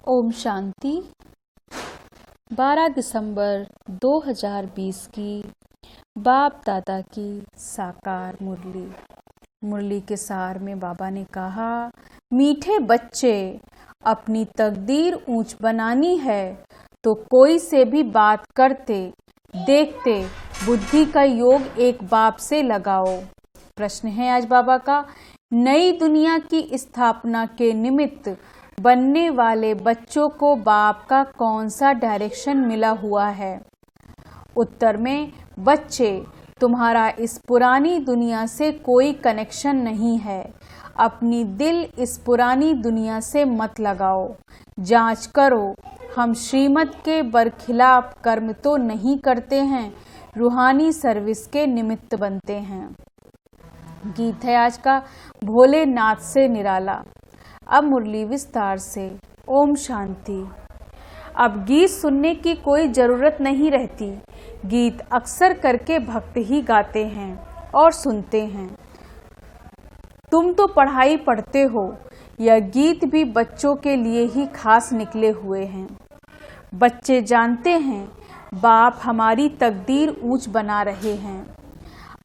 ओम शांति। 12 दिसंबर 2020 की बाप दादा की साकार मुरली के सार में बाबा ने कहा, मीठे बच्चे, अपनी तकदीर ऊंच बनानी है तो कोई से भी बात करते देखते बुद्धि का योग एक बाप से लगाओ। प्रश्न है आज बाबा का, नई दुनिया की स्थापना के निमित्त बनने वाले बच्चों को बाप का कौन सा डायरेक्शन मिला हुआ है? उत्तर में, बच्चे, तुम्हारा इस पुरानी दुनिया से कोई कनेक्शन नहीं है। अपनी दिल इस पुरानी दुनिया से मत लगाओ। जांच करो, हम श्रीमत के बरखिलाफ कर्म तो नहीं करते हैं, रूहानी सर्विस के निमित्त बनते हैं। गीत है आज का भोलेनाथ से निराला। अब मुरली विस्तार से। ओम शांति। अब गीत सुनने की कोई जरूरत नहीं रहती। गीत अक्सर करके भक्त ही गाते हैं और सुनते हैं। तुम तो पढ़ाई पढ़ते हो, यह गीत भी बच्चों के लिए ही खास निकले हुए हैं। बच्चे जानते हैं बाप हमारी तकदीर ऊंच बना रहे हैं।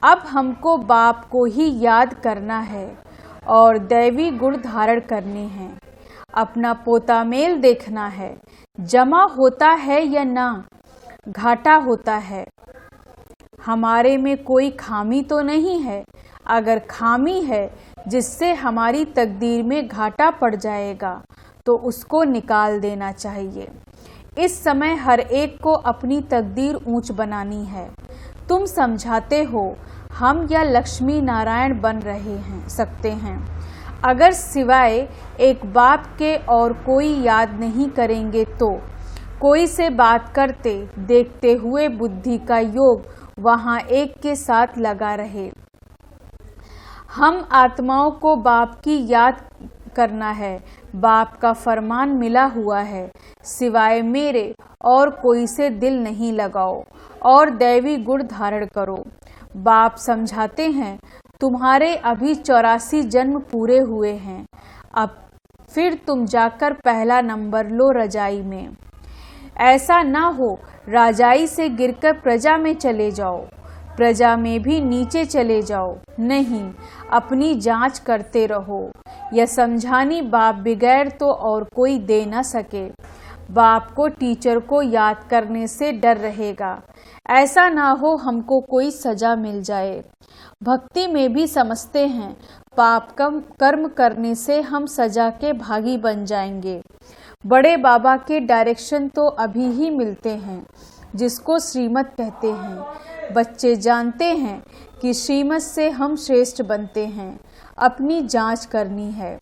अब हमको बाप को ही याद करना है और दैवी गुण धारण करने हैं। अपना पोता मेल देखना है, जमा होता है या ना, घाटा होता है। हमारे में कोई खामी तो नहीं है। अगर खामी है जिससे हमारी तकदीर में घाटा पड़ जाएगा तो उसको निकाल देना चाहिए। इस समय हर एक को अपनी तकदीर ऊंच बनानी है। तुम समझाते हो हम या लक्ष्मी नारायण बन सकते हैं। अगर सिवाय एक बाप के और कोई याद नहीं करेंगे तो कोई से बात करते देखते हुए बुद्धि का योग वहां एक के साथ लगा रहे। हम आत्माओं को बाप की याद करना है। बाप का फरमान मिला हुआ है, सिवाय मेरे और कोई से दिल नहीं लगाओ और दैवी गुण धारण करो। बाप समझाते हैं, तुम्हारे अभी 84 जन्म पूरे हुए हैं। अब फिर तुम जाकर पहला नंबर लो रजाई में। ऐसा ना हो राजाई से गिरकर प्रजा में चले जाओ, प्रजा में भी नीचे चले जाओ। नहीं, अपनी जांच करते रहो। यह समझानी बाप बगैर तो और कोई दे न सके। बाप को टीचर को याद करने से डर रहेगा। ऐसा ना हो हमको कोई सजा मिल जाए। भक्ति में भी समझते हैं पाप कर्म करने से हम सजा के भागी बन जाएंगे। बड़े बाबा के डायरेक्शन तो अभी ही मिलते हैं, जिसको श्रीमत कहते हैं। बच्चे जानते हैं कि श्रीमत से हम श्रेष्ठ बनते हैं। अपनी जांच करनी है।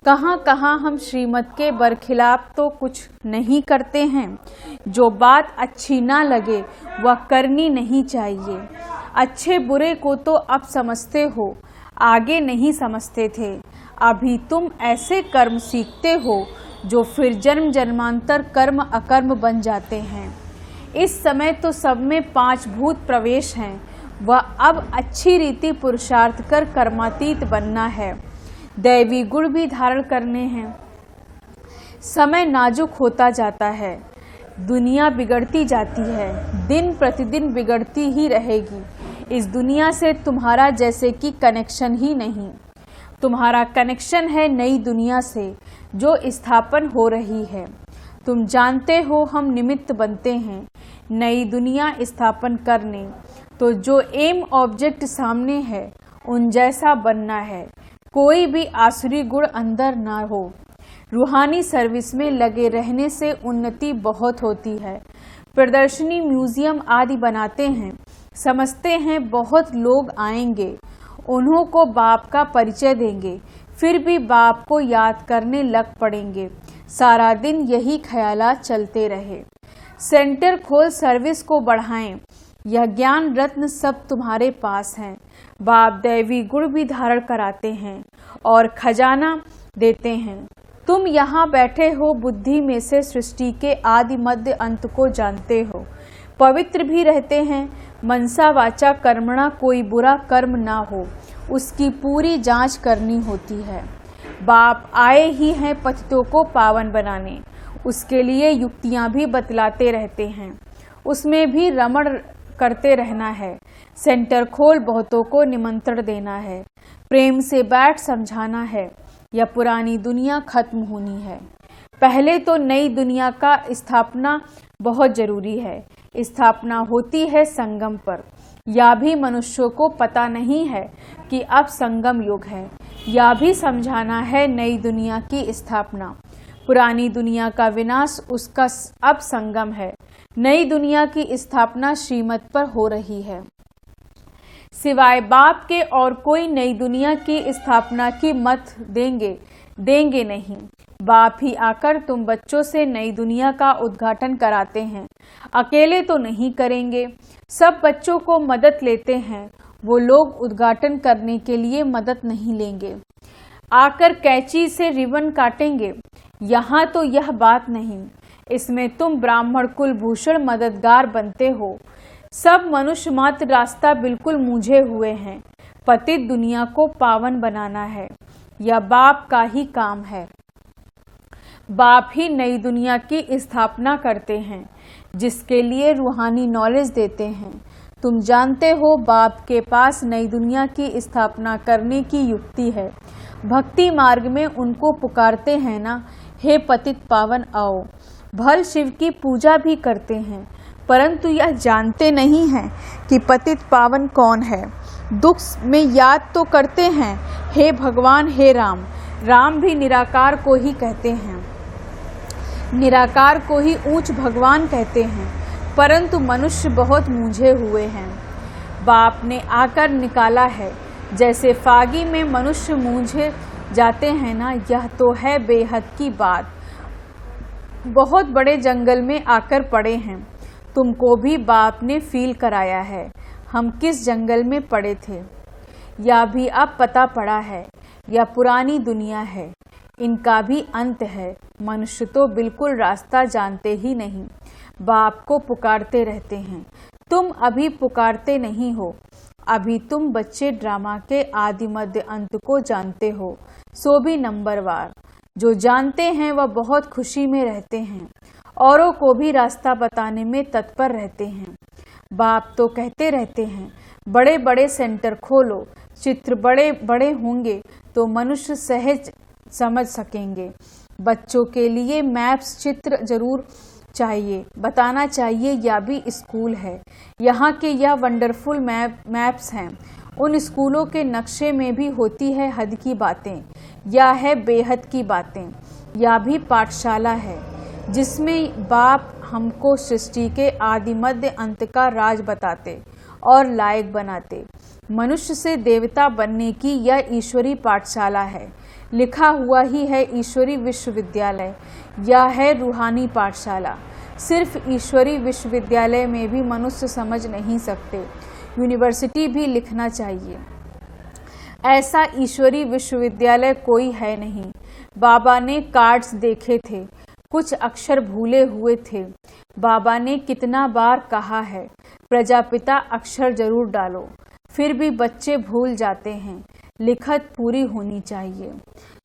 कहाँ कहाँ हम श्रीमत के बरखिलाफ तो कुछ नहीं करते हैं। जो बात अच्छी ना लगे वह करनी नहीं चाहिए। अच्छे बुरे को तो अब समझते हो, आगे नहीं समझते थे। अभी तुम ऐसे कर्म सीखते हो जो फिर जन्म जन्मांतर कर्म अकर्म बन जाते हैं। इस समय तो सब में 5 भूत प्रवेश हैं। वह अब अच्छी रीति पुरुषार्थ कर कर्मातीत बनना है। दैवी गुण भी धारण करने हैं। समय नाजुक होता जाता है, दुनिया बिगड़ती जाती है, दिन प्रतिदिन बिगड़ती ही रहेगी। इस दुनिया से तुम्हारा जैसे कि कनेक्शन ही नहीं। तुम्हारा कनेक्शन है नई दुनिया से जो स्थापन हो रही है। तुम जानते हो हम निमित्त बनते हैं नई दुनिया स्थापन करने। तो जो एम ऑब्जेक्ट सामने है उन जैसा बनना है। कोई भी आसुरी गुण अंदर ना हो। रूहानी सर्विस में लगे रहने से उन्नति बहुत होती है। प्रदर्शनी, म्यूजियम आदि बनाते हैं। समझते हैं बहुत लोग आएंगे, उन्हों को बाप का परिचय देंगे, फिर भी बाप को याद करने लग पड़ेंगे। सारा दिन यही ख्यालात चलते रहे। सेंटर खोल सर्विस को बढ़ाएं। यह ज्ञान रत्न सब तुम्हारे पास हैं। बाप दैवी गुण भी धारण कराते हैं और खजाना देते हैं। तुम यहाँ बैठे हो, बुद्धि में से सृष्टि के आदि मध्य अंत को जानते हो। पवित्र भी रहते हैं। मनसा वाचा कर्मणा कोई बुरा कर्म ना हो, उसकी पूरी जांच करनी होती है। बाप आए ही हैं पतितों को पावन बनाने। उसके लिए युक्तियां भी बतलाते रहते हैं, उसमें भी रमण करते रहना है। सेंटर खोल बहुतों को निमंत्रण देना है, प्रेम से बैठ समझाना है, या पुरानी दुनिया खत्म होनी है। पहले तो नई दुनिया का स्थापना बहुत जरूरी है। स्थापना होती है संगम पर। या भी मनुष्यों को पता नहीं है कि अब संगम युग है। या भी समझाना है नई दुनिया की स्थापना। पुरानी दुनिया का विनाश उसका अब संगम है। नई दुनिया की स्थापना श्रीमत पर हो रही है। सिवाय बाप के और कोई नई दुनिया की स्थापना की मत देंगे नहीं। बाप ही आकर तुम बच्चों से नई दुनिया का उद्घाटन कराते हैं। अकेले तो नहीं करेंगे, सब बच्चों को मदद लेते हैं। वो लोग उद्घाटन करने के लिए मदद नहीं लेंगे, आकर कैंची से रिबन काटेंगे। यहाँ तो यह बात नहीं, इसमें तुम ब्राह्मण कुलभूषण मददगार बनते हो। सब मनुष्य मात्र रास्ता बिल्कुल मूझे हुए हैं। पतित दुनिया को पावन बनाना है, यह बाप का ही काम है। बाप ही नई दुनिया की स्थापना करते हैं, जिसके लिए रूहानी नॉलेज देते हैं। तुम जानते हो बाप के पास नई दुनिया की स्थापना करने की युक्ति है। भक्ति मार्ग में उनको पुकारते हैं ना, हे पतित पावन आओ। भल शिव की पूजा भी करते हैं, परंतु यह जानते नहीं हैं कि पतित पावन कौन है। दुख में याद तो करते हैं, हे भगवान हे राम। राम भी निराकार को ही कहते हैं, निराकार को ही ऊंच भगवान कहते हैं, परंतु मनुष्य बहुत मूंझे हुए हैं। बाप ने आकर निकाला है, जैसे फागी में मनुष्य मूंझे जाते हैं ना, यह तो है बेहद की बात। बहुत बड़े जंगल में आकर पड़े हैं, तुमको भी बाप ने फील कराया है हम किस जंगल में पड़े थे। या भी अब पता पड़ा है, यह पुरानी दुनिया है, इनका भी अंत है। मनुष्य तो बिल्कुल रास्ता जानते ही नहीं, बाप को पुकारते रहते हैं। तुम अभी पुकारते नहीं हो, अभी तुम बच्चे ड्रामा के आदि मध्य अंत को जानते हो, सो भी नंबरवार। जो जानते हैं वह बहुत खुशी में रहते हैं, औरों को भी रास्ता बताने में तत्पर रहते हैं। बाप तो कहते रहते हैं, बड़े बड़े सेंटर खोलो, चित्र बड़े बड़े होंगे तो मनुष्य सहज समझ सकेंगे। बच्चों के लिए मैप्स चित्र जरूर चाहिए, बताना चाहिए यह भी स्कूल है। यहाँ के यह वंडरफुल मैप्स हैं। उन स्कूलों के नक्शे में भी होती है हद की बातें, या है बेहद की बातें। यह भी पाठशाला है, जिसमें बाप हमको सृष्टि के आदि मध्य अंत का राज बताते और लायक बनाते। मनुष्य से देवता बनने की यह ईश्वरी पाठशाला है। लिखा हुआ ही है ईश्वरी विश्वविद्यालय, यह है रूहानी पाठशाला। सिर्फ ईश्वरी विश्वविद्यालय में भी मनुष्य समझ नहीं सकते, यूनिवर्सिटी भी लिखना चाहिए। ऐसा ईश्वरी विश्वविद्यालय कोई है नहीं। बाबा ने कार्ड्स देखे थे, कुछ अक्षर भूले हुए थे। बाबा ने कितना बार कहा है, प्रजापिता अक्षर जरूर डालो, फिर भी बच्चे भूल जाते हैं। लिखत पूरी होनी चाहिए।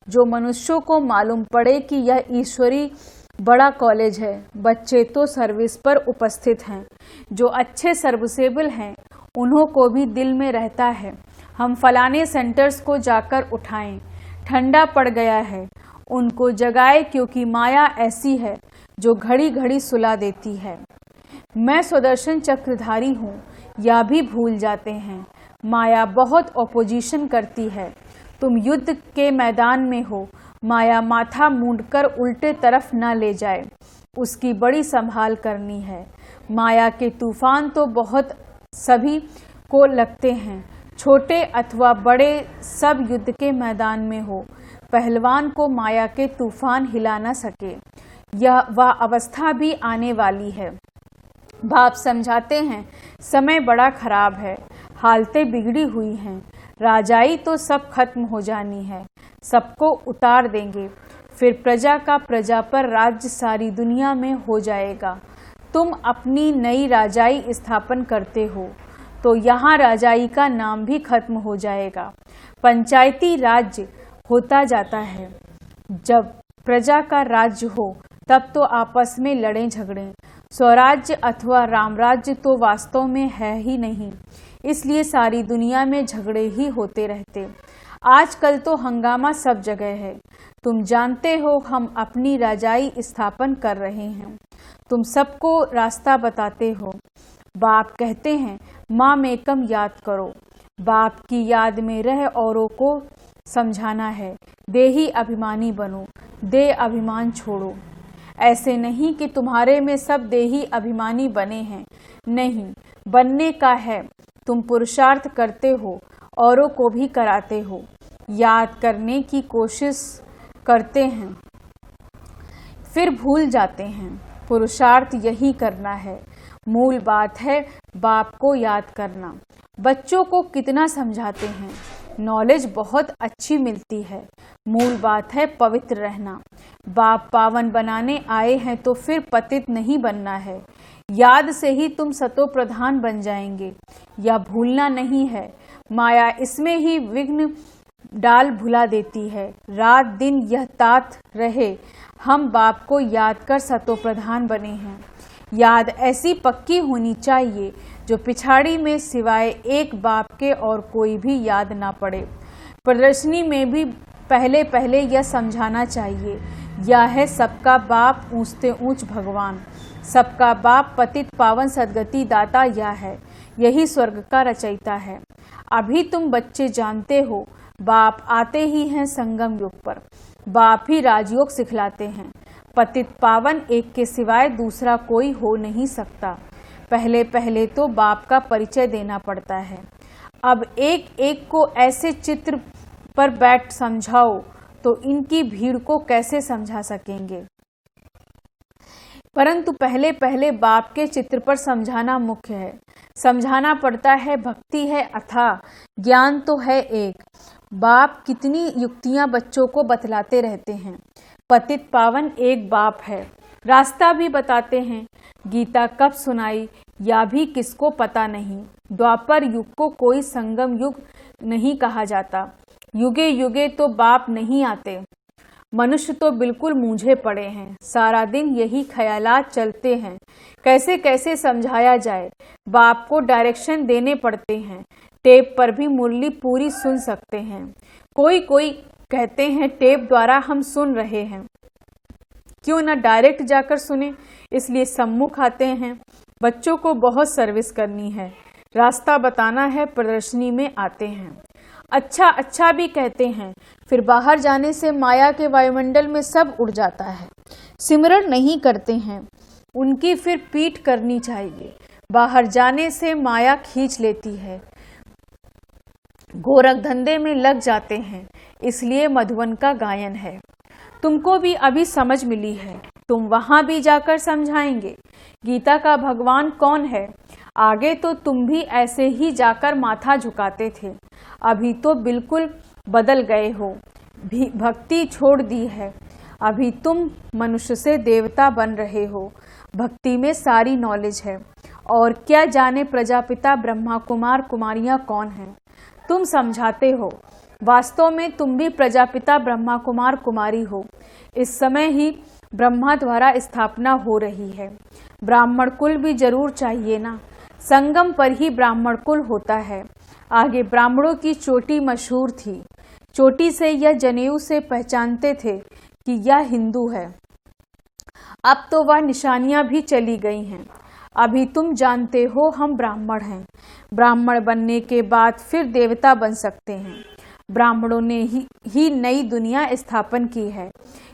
जो मनुष्यों को मालूम पड़े कि यह ईश्वरी बड़ा कॉलेज है, बच्चे तो सर्विस पर उपस्थित हैं। जो अच्छे सर्विसेबल हैं, उन्हों को भी दिल में रहता है, हम फलाने सेंटर्स को जाकर उठाएं। ठंडा पड़ गया है, उनको जगाए, क्योंकि माया ऐसी है जो घड़ी घड़ी सुला देती है। मैं सुदर्शन चक्रधारी हूँ, यह भी भूल जाते हैं। माया बहुत ऑपोजिशन करती है। तुम युद्ध के मैदान में हो, माया माथा मूंडकर उल्टे तरफ न ले जाए, उसकी बड़ी संभाल करनी है। माया के तूफान तो बहुत सभी को लगते हैं, छोटे अथवा बड़े, सब युद्ध के मैदान में हो। पहलवान को माया के तूफान हिला न सके, वह अवस्था भी आने वाली है। बाप समझाते हैं, समय बड़ा खराब है, हालतें बिगड़ी हुई हैं। राजाई तो सब खत्म हो जानी है, सबको उतार देंगे, फिर प्रजा का प्रजा पर राज्य सारी दुनिया में हो जाएगा। तुम अपनी नई राजाई स्थापन करते हो, तो यहाँ राजाई का नाम भी खत्म हो जाएगा। पंचायती राज्य होता जाता है। जब प्रजा का राज्य हो तब तो आपस में लड़ें झगड़ें। स्वराज्य अथवा रामराज्य तो वास्तव में है ही नहीं, इसलिए सारी दुनिया में झगड़े ही होते रहते। आजकल तो हंगामा सब जगह है। तुम जानते हो हम अपनी राजाई स्थापन कर रहे हैं, तुम सबको रास्ता बताते हो। बाप कहते हैं माँ मेकम याद करो, बाप की याद में रह औरों को समझाना है। देही अभिमानी बनो, दे अभिमान छोड़ो। ऐसे नहीं कि तुम्हारे में सब देही अभिमानी बने हैं, नहीं, बनने का है। तुम पुरुषार्थ करते हो, औरों को भी कराते हो, याद करने की कोशिश करते हैं, फिर भूल जाते हैं। पुरुषार्थ यही करना है। मूल बात है बाप को याद करना। बच्चों को कितना समझाते हैं, नॉलेज बहुत अच्छी मिलती है। मूल बात है पवित्र रहना। बाप पावन बनाने आए हैं तो फिर पतित नहीं बनना है। याद से ही तुम सतो प्रधान बन जाएंगे, यह भूलना नहीं है। माया इसमें ही विघ्न डाल भुला देती है। रात दिन यह तात रहे, हम बाप को याद कर सतो प्रधान बने हैं। याद ऐसी पक्की होनी चाहिए जो पिछाड़ी में सिवाय एक बाप के और कोई भी याद ना पड़े। प्रदर्शनी में भी पहले पहले यह समझाना चाहिए, यह है सबका बाप ऊंचते ऊंच भगवान। सबका बाप पतित पावन सदगति दाता यह है, यही स्वर्ग का रचयिता है। अभी तुम बच्चे जानते हो बाप आते ही हैं संगम युग पर, बाप ही राजयोग सिखलाते हैं। पतित पावन एक के सिवाय दूसरा कोई हो नहीं सकता। पहले पहले तो बाप का परिचय देना पड़ता है। अब एक एक को ऐसे चित्र पर बैठ समझाओ तो इनकी भीड़ को कैसे समझा सकेंगे। परंतु पहले पहले बाप के चित्र पर समझाना मुख्य है। समझाना पड़ता है, भक्ति है अथाह, ज्ञान तो है एक। बाप कितनी युक्तियां बच्चों को बतलाते रहते हैं। पतित पावन एक बाप है, रास्ता भी बताते हैं। गीता कब सुनाई या भी किसको पता नहीं। द्वापर युग को कोई संगम युग नहीं कहा जाता। युगे युगे तो बाप नहीं आते। मनुष्य तो बिल्कुल मूंझे पड़े हैं, सारा दिन यही ख्यालात चलते हैं, कैसे कैसे समझाया जाए। बाप को डायरेक्शन देने पड़ते हैं। टेप पर भी मुरली पूरी सुन सकते हैं। कोई कोई कहते हैं टेप द्वारा हम सुन रहे हैं, क्यों न डायरेक्ट जाकर सुने, इसलिए सम्मुख आते हैं। बच्चों को बहुत सर्विस करनी है, रास्ता बताना है, प्रदर्शनी में आते हैं। अच्छा अच्छा भी कहते हैं, फिर बाहर जाने से माया के वायुमंडल में सब उड़ जाता है। सिमरन नहीं करते हैं, उनकी फिर पीठ करनी चाहिए। बाहर जाने से माया खींच लेती है, गोरख धंधे में लग जाते हैं, इसलिए मधुवन का गायन है। तुमको भी अभी समझ मिली है, तुम वहां भी जाकर समझाएंगे गीता का भगवान कौन है। आगे तो तुम भी ऐसे ही जाकर माथा झुकाते थे, अभी तो बिल्कुल बदल गए हो, भक्ति छोड़ दी है। अभी तुम मनुष्य से देवता बन रहे हो। भक्ति में सारी नॉलेज है, और क्या जाने प्रजापिता ब्रह्मा कुमार कुमारियां कौन हैं। तुम समझाते हो, वास्तव में तुम भी प्रजापिता ब्रह्मा कुमार कुमारी हो। इस समय ही ब्रह्मा द्वारा स्थापना हो रही है। ब्राह्मण कुल भी जरूर चाहिए ना, संगम पर ही ब्राह्मण कुल होता है। आगे ब्राह्मणों की चोटी मशहूर थी, चोटी से यह जनेऊ से पहचानते थे कि यह हिंदू है। अब तो वह निशानियां भी चली गई हैं। अभी तुम जानते हो हम ब्राह्मण हैं। ब्राह्मण बनने के बाद फिर देवता बन सकते हैं। ब्राह्मणों ने ही नई दुनिया स्थापन की है।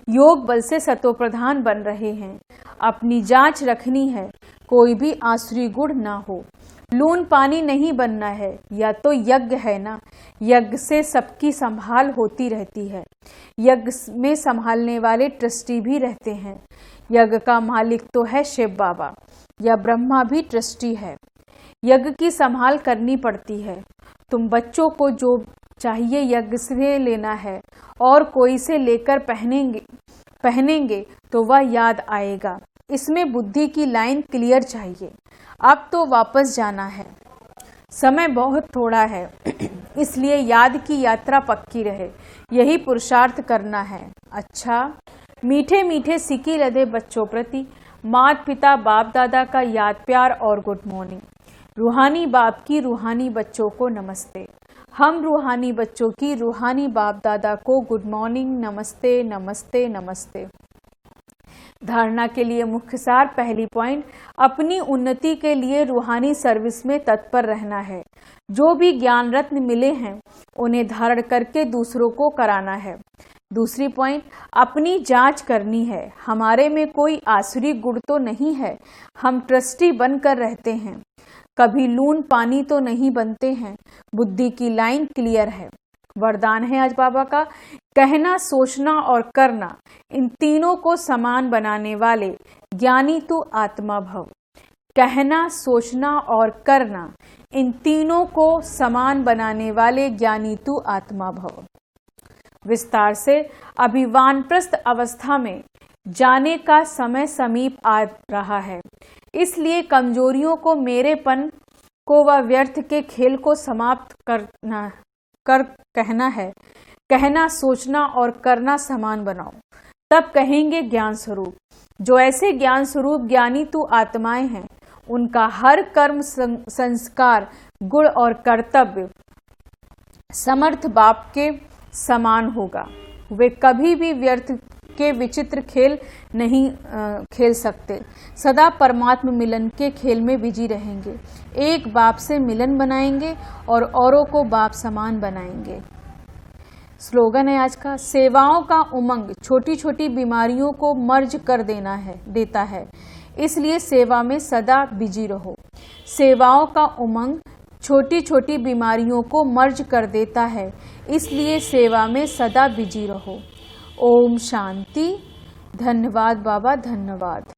योग बल से सतोप्रधान बन रहे हैं। अपनी जांच रखनी है, कोई भी आसुरी गुण ना हो। लून पानी नहीं बनना है, या तो यज्ञ है ना, यज्ञ से सबकी संभाल होती रहती है। यज्ञ में संभालने वाले ट्रस्टी भी रहते हैं। यज्ञ का मालिक तो है शिव बाबा, या ब्रह्मा भी ट्रस्टी है। यज्ञ की संभाल करनी पड़ती है। तुम बच्चों को जो चाहिए यज्ञ से लेना है, और कोई से लेकर पहनेंगे तो वह याद आएगा। इसमें बुद्धि की लाइन क्लियर चाहिए। अब तो वापस जाना है, समय बहुत थोड़ा है, इसलिए याद की यात्रा पक्की रहे, यही पुरुषार्थ करना है। अच्छा, मीठे मीठे सिक्के लदे बच्चों प्रति माता पिता बाप दादा का याद प्यार और गुड मॉर्निंग। रूहानी बाप की रूहानी बच्चों को नमस्ते। हम रूहानी बच्चों की रूहानी बाप दादा को गुड मॉर्निंग, नमस्ते नमस्ते नमस्ते। धारणा के लिए मुख्य सार। पहली पॉइंट, अपनी उन्नति के लिए रूहानी सर्विस में तत्पर रहना है। जो भी ज्ञान रत्न मिले हैं उन्हें धारण करके दूसरों को कराना है। दूसरी पॉइंट, अपनी जांच करनी है। हमारे में कोई आसुरी गुण तो नहीं है, हम ट्रस्टी बनकर रहते हैं, कभी लून पानी तो नहीं बनते हैं, बुद्धि की लाइन क्लियर है। वरदान है आज बाबा का, कहना सोचना और करना इन तीनों को समान बनाने वाले ज्ञानी तू आत्मा भव। कहना सोचना और करना इन तीनों को समान बनाने वाले ज्ञानी तू आत्मा भव। विस्तार से, अभी वानप्रस्थ अवस्था में जाने का समय समीप आ रहा है, इसलिए कमजोरियों को, मेरेपन को व व्यर्थ के खेल को समाप्त कहना है। कहना सोचना और करना समान बनाओ, तब कहेंगे ज्ञान स्वरूप। जो ऐसे ज्ञान स्वरूप ज्ञानी तू आत्माएं हैं, उनका हर कर्म संस्कार गुण और कर्तव्य समर्थ बाप के समान होगा। वे कभी भी व्यर्थ के विचित्र खेल नहीं खेल सकते, सदा परमात्मा मिलन के खेल में बिजी रहेंगे। एक बाप से मिलन बनाएंगे और औरों को बाप समान बनाएंगे। स्लोगन है आज का, सेवाओं का उमंग छोटी छोटी बीमारियों को मर्ज कर देता है, इसलिए सेवा में सदा बिजी रहो। सेवाओं का उमंग छोटी छोटी बीमारियों को मर्ज कर देता है, इसलिए सेवा में सदा बिजी रहो। ओम शांति। धन्यवाद बाबा, धन्यवाद।